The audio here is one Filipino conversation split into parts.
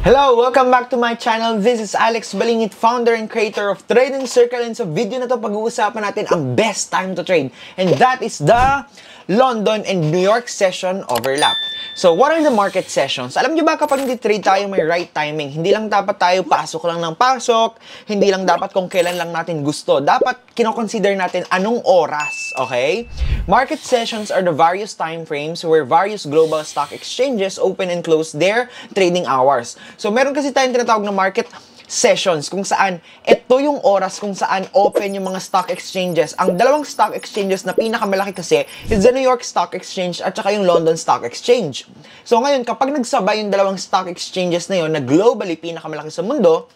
Hello! Welcome back to my channel. This is Alex Balingit, founder and creator of Trading Circle. And sa video na to, pag-uusapan natin ang best time to trade. And that is the London and New York session overlap. So, what are the market sessions? Alam nyo ba kapag nag-trade tayo may right timing, hindi lang dapat tayo pasok lang ng pasok, hindi lang dapat kung kailan lang natin gusto. Dapat kinoconsider natin anong oras, okay? Market sessions are the various time frames where various global stock exchanges open and close their trading hours. So, meron kasi tayong tinatawag na market sessions kung saan ito yung oras kung saan open yung mga stock exchanges. Ang dalawang stock exchanges na pinakamalaki kasi is the New York Stock Exchange at saka yung London Stock Exchange. So, ngayon, kapag nagsabay yung dalawang stock exchanges na yun na globally pinakamalaki sa mundo,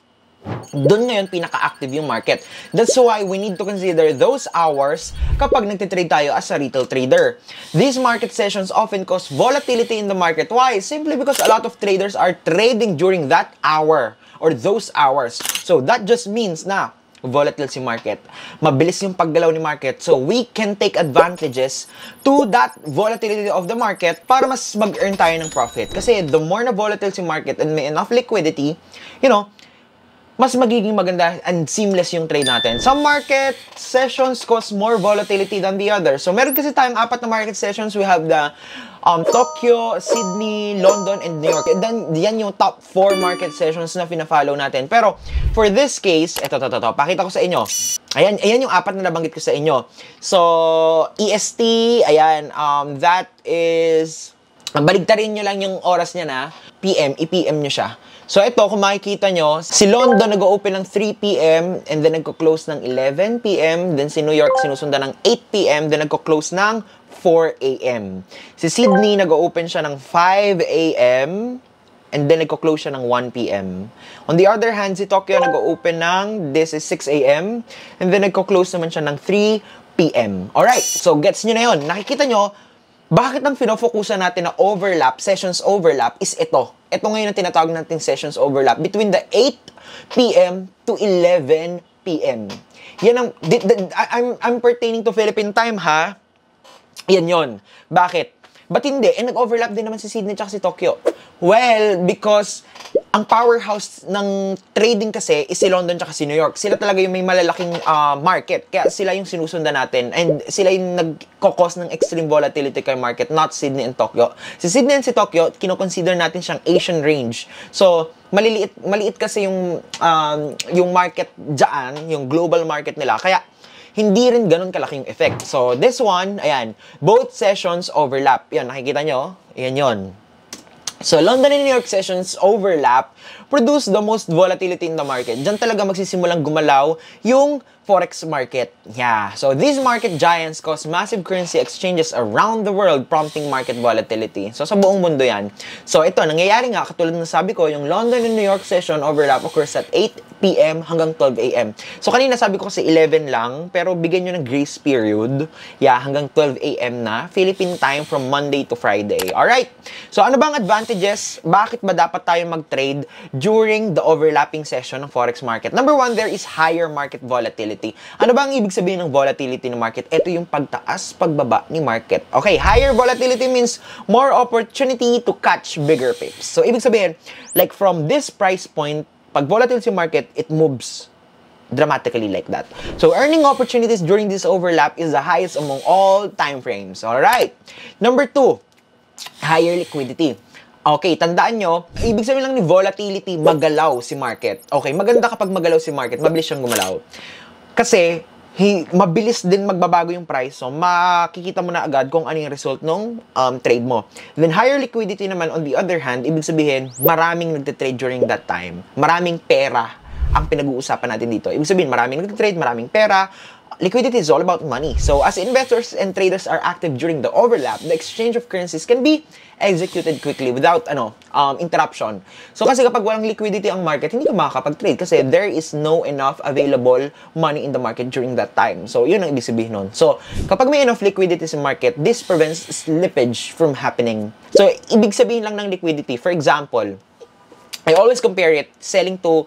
doon ngayon pinaka-active yung market. That's why we need to consider those hours kapag nagtitrade tayo as a retail trader. These market sessions often cause volatility in the market. Why? Simply because a lot of traders are trading during that hour or those hours. So that just means na volatile si market. Mabilis yung paggalaw ni market. So we can take advantages to that volatility of the market para mas mag-earn tayo ng profit. Kasi the more na volatile si market and may enough liquidity, you know, mas magiging maganda and seamless yung trade natin. Some market sessions cause more volatility than the other. So, meron kasi tayong apat na market sessions. We have the Tokyo, Sydney, London, and New York. And then, yan yung top 4 market sessions na fina-follow natin. Pero, for this case, ito, pakita ko sa inyo. Ayan yung apat na nabanggit ko sa inyo. So, EST, ayan, that is, baligtarin nyo lang yung oras niya na, PM, i-PM nyo siya. So, ito, kung makikita nyo, si London nag-open ng 3 p.m. and then nagko-close ng 11 p.m. Then si New York sinusundan ng 8 p.m. then nagko-close ng 4 a.m. Si Sydney nag-open siya ng 5 a.m. and then nagko-close siya ng 1 p.m. On the other hand, si Tokyo nag-open ng, this is 6 a.m. and then nagko-close naman siya ng 3 p.m. Alright, so gets nyo na yun. Nakikita nyo, bakit ang finofokusan natin na overlap, sessions overlap, is ito. Ito ngayon ang tinatawag natin sessions overlap between the 8 p.m. to 11 p.m. Yan ang, I'm pertaining to Philippine time, ha? Yan yon. Bakit? Ba't hindi? Nag-overlap din naman si Sydney at si Tokyo. Well, because ang powerhouse ng trading kasi is si London at si New York. Sila talaga yung may malalaking market. Kaya sila yung sinusundan natin. And sila yung nagkokos ng extreme volatility kay market, not Sydney and Tokyo. Si Sydney and si Tokyo, kinoconsider natin siyang Asian range. So, maliit kasi yung market dyan, yung global market nila. Kaya, hindi rin ganun kalaking effect. So, this one, ayan, both sessions overlap. Yan, nakikita nyo? Ayan yon. So, London and New York sessions overlap produce the most volatility in the market. Diyan talaga magsisimulang gumalaw yung forex market. Yeah. So, these market giants cause massive currency exchanges around the world, prompting market volatility. So, sa buong mundo yan. So, ito, nangyayari nga, katulad ng sabi ko, yung London and New York session overlap occurs at 8 p.m. hanggang 12 a.m. So, kanina sabi ko kasi 11 lang, pero bigyan nyo ng grace period. Yeah, hanggang 12 a.m. na. Philippine time from Monday to Friday. Alright? So, ano bang advantages? Bakit ba dapat tayo mag-trade during the overlapping session ng forex market? Number one, there is higher market volatility. Ano ba ang ibig sabihin ng volatility ng market? Ito yung pagtaas, pagbaba ni market. Okay, higher volatility means more opportunity to catch bigger pips. So, ibig sabihin, like from this price point, pag volatile si market, it moves dramatically like that. So, earning opportunities during this overlap is the highest among all time frames. Alright. Number two, higher liquidity. Okay, tandaan nyo, ibig sabihin lang ni volatility, magalaw si market. Okay, maganda kapag magalaw si market, mabilis siyang gumalaw. Kasi, mabilis din magbabago yung price. So, makikita mo na agad kung ano yung result ng trade mo. Then, higher liquidity naman, on the other hand, ibig sabihin, maraming nagtitrade during that time. Maraming pera ang pinag-uusapan natin dito. Ibig sabihin, maraming nagtitrade, maraming pera. Liquidity is all about money. So, as investors and traders are active during the overlap, the exchange of currencies can be executed quickly without interruption. So, kasi kapag walang liquidity ang market, hindi ka makakapag-trade kasi there is no enough available money in the market during that time. So, yun ang ibig sabihin nun. So, kapag may enough liquidity sa market, this prevents slippage from happening. So, ibig sabihin lang ng liquidity. For example, I always compare it selling to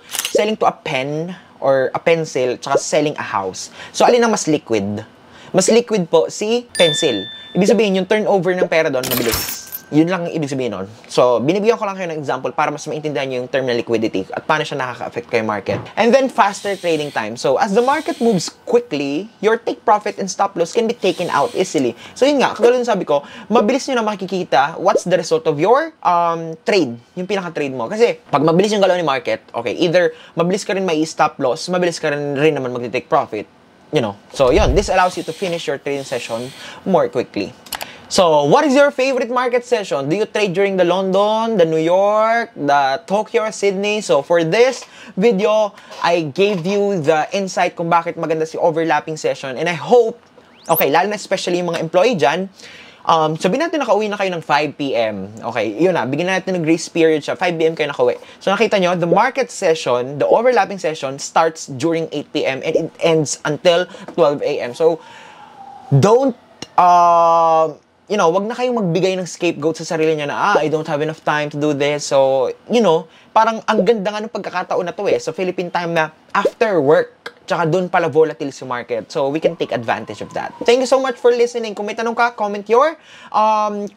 a pen or a pencil tsaka selling a house. So, alin ang mas liquid? Mas liquid po si pencil. Ibig sabihin, yung turnover ng pera doon, mabilis. Yun lang ang ibig sabihin nun. So, binibigyan ko lang kayo ng example para mas maintindihan nyo yung term na liquidity at paano siya nakaka-affect kay market. And then, faster trading time. So, as the market moves quickly, your take profit and stop loss can be taken out easily. So, yun nga, kagulong sabi ko, mabilis nyo na makikita what's the result of your trade, yung pinaka-trade mo. Kasi, pag mabilis yung galaw ni market, okay, either mabilis ka rin may stop loss, mabilis ka rin naman mag-take profit. You know, so yun, this allows you to finish your trading session more quickly. So, what is your favorite market session? Do you trade during the London, the New York, the Tokyo, or Sydney? So, for this video, I gave you the insight kung bakit maganda si overlapping session. And I hope, okay, lalo na especially yung mga employee dyan, sabihin natin nakauwi na kayo ng 5 p.m. Okay, yun na, bigyan natin ng grace period siya. 5 p.m. kayo nakauwi. So, nakita nyo, the market session, the overlapping session starts during 8 p.m. and it ends until 12 a.m. So, don't, you know, wag na kayong magbigay ng scapegoat sa sarili niya na, I don't have enough time to do this. So, you know, parang ang ganda nga ng pagkakataon na to sa Philippine time na after work, tsaka doon pala volatile si market. So, we can take advantage of that. Thank you so much for listening. Kung may tanong ka, comment your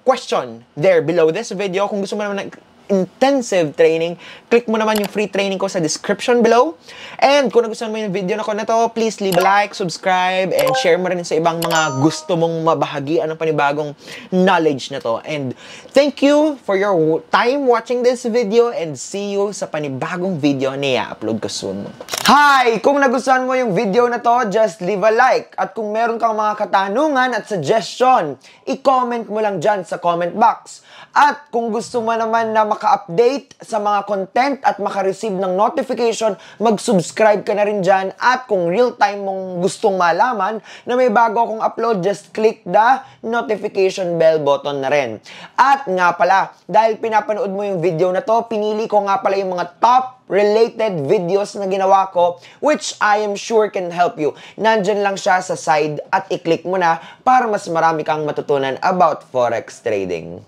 question there below this video. Kung gusto mo naman intensive training, click mo naman yung free training ko sa description below. And kung nagustuhan mo yung video na ko na to, please leave a like, subscribe, and share mo rin sa ibang mga gusto mong mabahagian ng panibagong knowledge na to. And thank you for your time watching this video and see you sa panibagong video na i-upload ko soon. Hi! Kung nagustuhan mo yung video na to, just leave a like. At kung meron kang mga katanungan at suggestion, i-comment mo lang dyan sa comment box. At kung gusto mo naman na maka-update sa mga content at maka-receive ng notification, mag-subscribe ka na rin dyan. At kung real-time mong gustong malaman na may bago akong upload, just click the notification bell button na rin. At nga pala, dahil pinapanood mo yung video na to, pinili ko nga pala yung mga top related videos na ginawa ko, which I am sure can help you. Nandyan lang siya sa side at i-click mo na para mas marami kang matutunan about forex trading.